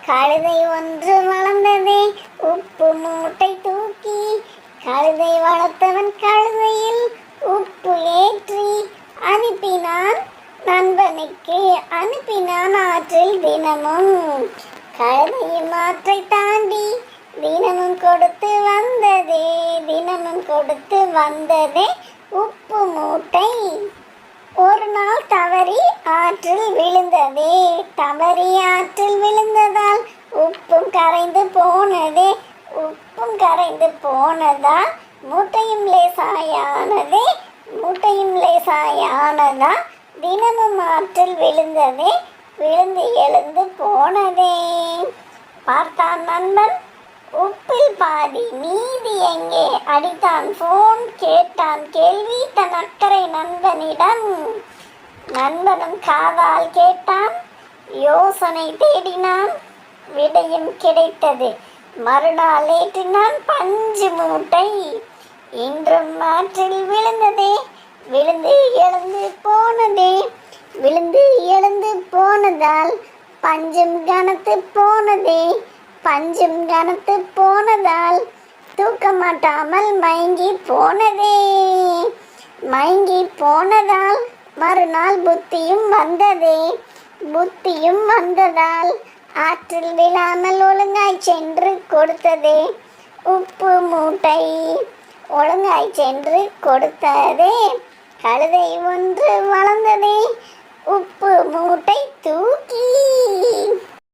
கழுதை ஒன்று வளர்ந்ததே உப்பு மூட்டை தூக்கி. கழுதை வளர்த்தவன் கழுதையில் உப்பு ஏற்றி அனுப்பினான் நண்பனுக்கு. அனுப்பினான் ஆற்றில் தினமும். கழுதையும் ஆற்றை தாண்டி தினமும் கொடுத்து வந்ததே. தினமும் கொடுத்து வந்ததே உப்பு மூட்டை. ஒரு நாள் தவறி ஆற்றில் விழுந்ததே. தவறி ஆற்றில் விழுந்ததால் உப்பும் கரைந்து போனதே. உப்பும் கரைந்து போனதால் மூட்டையும் லேசாயானதே. மூட்டையும் லேசாயானதா தினமும் ஆற்றில் விழுந்ததே. விழுந்து எழுந்து போனதே. பார்த்தான் நண்பன், உப்பில் பாதி மீதி எங்கே? அடித்தான் போன், கேட்டான் கேள்வி தன் அக்கறை நண்பனிடம். நண்பனும் காதால் கேட்டான், யோசனை தேடினான், விடையும் கிடைத்தது. மறுநாள் ஏற்றினான் பஞ்சு மூட்டை. இன்றும் ஆற்றில் விழுந்ததே. விழுந்து எழுந்து போனதே. விழுந்து எழுந்து போனதால் பஞ்சும் கனத்து போனதே. பஞ்சும் கனத்து போனதால் தூக்க மாட்டாமல் மயங்கி போனதே. மயங்கி போனதால் மறுநாள் புத்தியும் வந்ததே. புத்தியும் வந்ததால் ஆற்றில் விழாமல் ஒழுங்காய் சென்று கொடுத்ததே உப்பு மூட்டை. ஒழுங்காய் சென்று கொடுத்ததே. கழுதை ஒன்று வளர்ந்ததே உப்பு மூட்டை தூக்கி.